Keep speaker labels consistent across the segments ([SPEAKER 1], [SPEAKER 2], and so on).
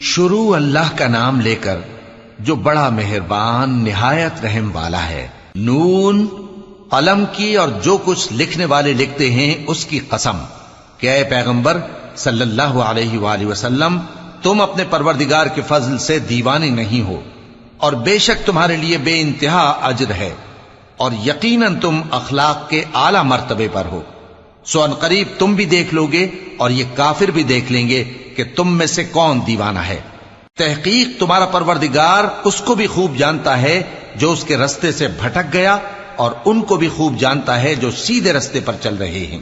[SPEAKER 1] شروع اللہ کا نام لے کر جو بڑا مہربان نہایت رحم والا ہے۔ نون، قلم کی اور جو کچھ لکھنے والے لکھتے ہیں اس کی قسم کہ اے پیغمبر صلی اللہ علیہ وآلہ وسلم، تم اپنے پروردگار کے فضل سے دیوانے نہیں ہو، اور بے شک تمہارے لیے بے انتہا اجر ہے، اور یقیناً تم اخلاق کے اعلی مرتبے پر ہو۔ سو ان قریب تم بھی دیکھ لو گے اور یہ کافر بھی دیکھ لیں گے کہ تم میں سے کون دیوانہ ہے۔ تحقیق تمہارا پروردگار اس کو بھی خوب جانتا ہے جو اس کے رستے سے بھٹک گیا، اور ان کو بھی خوب جانتا ہے جو سیدھے رستے پر چل رہے ہیں۔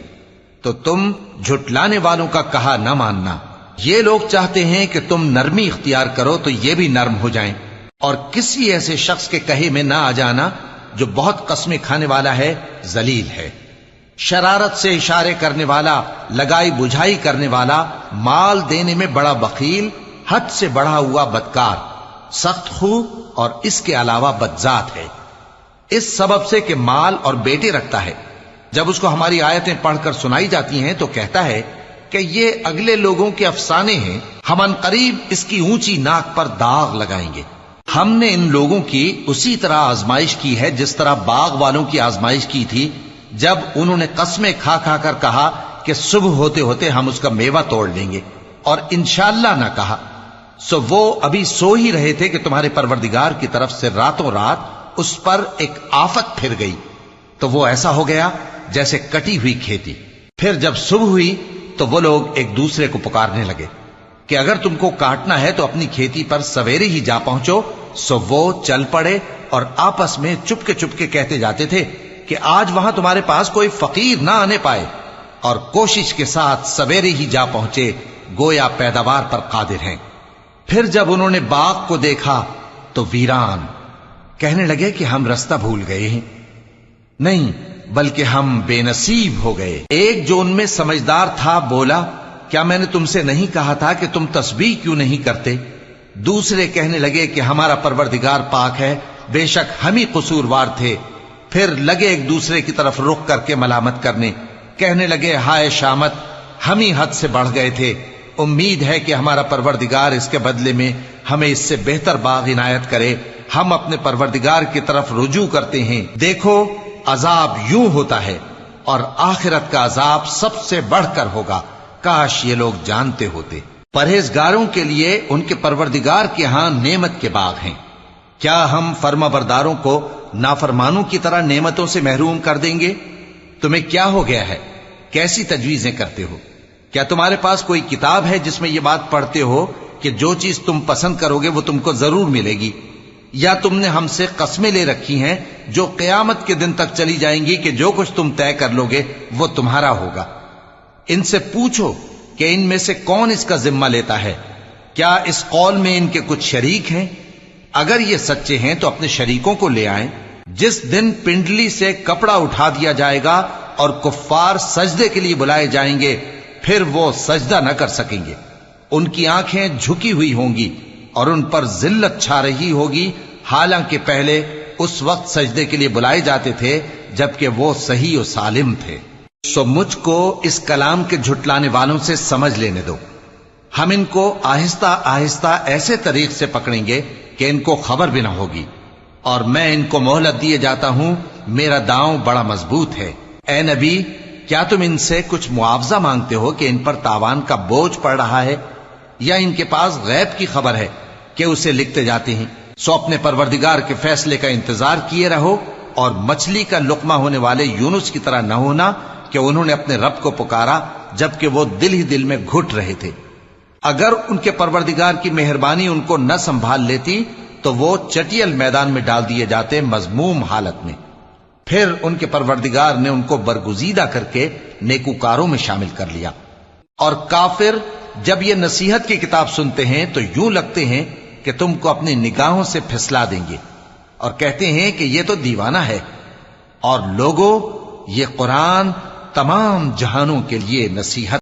[SPEAKER 1] تو تم جھٹلانے والوں کا کہا نہ ماننا۔ یہ لوگ چاہتے ہیں کہ تم نرمی اختیار کرو تو یہ بھی نرم ہو جائیں، اور کسی ایسے شخص کے کہے میں نہ آ جانا جو بہت قسمیں کھانے والا ہے، ذلیل ہے، شرارت سے اشارے کرنے والا، لگائی بجھائی کرنے والا، مال دینے میں بڑا بخیل، حد سے بڑھا ہوا بدکار، سخت خو اور اس کے علاوہ بدذات ہے، اس سبب سے کہ مال اور بیٹے رکھتا ہے۔ جب اس کو ہماری آیتیں پڑھ کر سنائی جاتی ہیں تو کہتا ہے کہ یہ اگلے لوگوں کے افسانے ہیں، ہم ان قریب اس کی اونچی ناک پر داغ لگائیں گے۔ ہم نے ان لوگوں کی اسی طرح آزمائش کی ہے جس طرح باغ والوں کی آزمائش کی تھی، جب انہوں نے قسمیں کھا کھا کر کہا کہ صبح ہوتے ہوتے ہم اس کا میوہ توڑ لیں گے، اور انشاءاللہ نہ کہا۔ سو وہ ابھی سو ہی رہے تھے کہ تمہارے پروردگار کی طرف سے راتوں رات اس پر ایک آفت پھر گئی، تو وہ ایسا ہو گیا جیسے کٹی ہوئی کھیتی۔ پھر جب صبح ہوئی تو وہ لوگ ایک دوسرے کو پکارنے لگے کہ اگر تم کو کاٹنا ہے تو اپنی کھیتی پر سویرے ہی جا پہنچو۔ سو وہ چل پڑے اور آپس میں چپ کے کہتے جاتے تھے کہ آج وہاں تمہارے پاس کوئی فقیر نہ آنے پائے، اور کوشش کے ساتھ سویرے ہی جا پہنچے، گویا پیداوار پر قادر ہیں۔ پھر جب انہوں نے باغ کو دیکھا تو ویران، کہنے لگے کہ ہم رستہ بھول گئے ہیں، نہیں بلکہ ہم بے نصیب ہو گئے۔ ایک جو ان میں سمجھدار تھا بولا، کیا میں نے تم سے نہیں کہا تھا کہ تم تسبیح کیوں نہیں کرتے؟ دوسرے کہنے لگے کہ ہمارا پروردگار پاک ہے، بے شک ہم ہی قصوروار تھے۔ پھر لگے ایک دوسرے کی طرف رخ کر کے ملامت کرنے، کہنے لگے ہائے شامت، ہم ہی حد سے بڑھ گئے تھے، امید ہے کہ ہمارا پروردگار اس کے بدلے میں ہمیں اس سے بہتر باغ عنایت کرے، ہم اپنے پروردگار کی طرف رجوع کرتے ہیں۔ دیکھو عذاب یوں ہوتا ہے، اور آخرت کا عذاب سب سے بڑھ کر ہوگا، کاش یہ لوگ جانتے ہوتے۔ پرہیزگاروں کے لیے ان کے پروردگار کے ہاں نعمت کے باغ ہیں۔ کیا ہم فرما برداروں کو نافرمانوں کی طرح نعمتوں سے محروم کر دیں گے؟ تمہیں کیا ہو گیا ہے؟ کیسی تجویزیں کرتے ہو؟ کیا تمہارے پاس کوئی کتاب ہے جس میں یہ بات پڑھتے ہو کہ جو چیز تم پسند کرو گے وہ تم کو ضرور ملے گی؟ یا تم نے ہم سے قسمیں لے رکھی ہیں جو قیامت کے دن تک چلی جائیں گی کہ جو کچھ تم طے کر لو گے وہ تمہارا ہوگا؟ ان سے پوچھو کہ ان میں سے کون اس کا ذمہ لیتا ہے؟ کیا اس قول میں ان کے کچھ شریک ہیں؟ اگر یہ سچے ہیں تو اپنے شریکوں کو لے آئیں۔ جس دن پنڈلی سے کپڑا اٹھا دیا جائے گا اور کفار سجدے کے لیے بلائے جائیں گے، پھر وہ سجدہ نہ کر سکیں گے، ان کی آنکھیں جھکی ہوئی ہوں گی اور ان پر ذلت چھا رہی ہوگی، حالانکہ پہلے اس وقت سجدے کے لیے بلائے جاتے تھے جبکہ وہ صحیح و سالم تھے۔ سو مجھ کو اس کلام کے جھٹلانے والوں سے سمجھ لینے دو، ہم ان کو آہستہ آہستہ ایسے طریق سے پکڑیں گے کہ ان کو خبر بھی نہ ہوگی، اور میں ان کو مہلت دیے جاتا ہوں، میرا داؤں بڑا مضبوط ہے۔ اے نبی، کیا تم ان سے کچھ معاوضہ مانگتے ہو کہ ان پر تاوان کا بوجھ پڑ رہا ہے، یا ان کے پاس غیب کی خبر ہے کہ اسے لکھتے جاتے ہیں؟ سو اپنے پروردگار کے فیصلے کا انتظار کیے رہو، اور مچھلی کا لقمہ ہونے والے یونس کی طرح نہ ہونا کہ انہوں نے اپنے رب کو پکارا جبکہ وہ دل ہی دل میں گھٹ رہے تھے۔ اگر ان کے پروردگار کی مہربانی ان کو نہ سنبھال لیتی تو وہ چٹیل میدان میں ڈال دیے جاتے مذموم حالت میں۔ پھر ان کے پروردگار نے ان کو برگزیدہ کر کے نیکوکاروں میں شامل کر لیا۔ اور کافر جب یہ نصیحت کی کتاب سنتے ہیں تو یوں لگتے ہیں کہ تم کو اپنی نگاہوں سے پھسلا دیں گے، اور کہتے ہیں کہ یہ تو دیوانہ ہے۔ اور لوگوں، یہ قرآن تمام جہانوں کے لیے نصیحت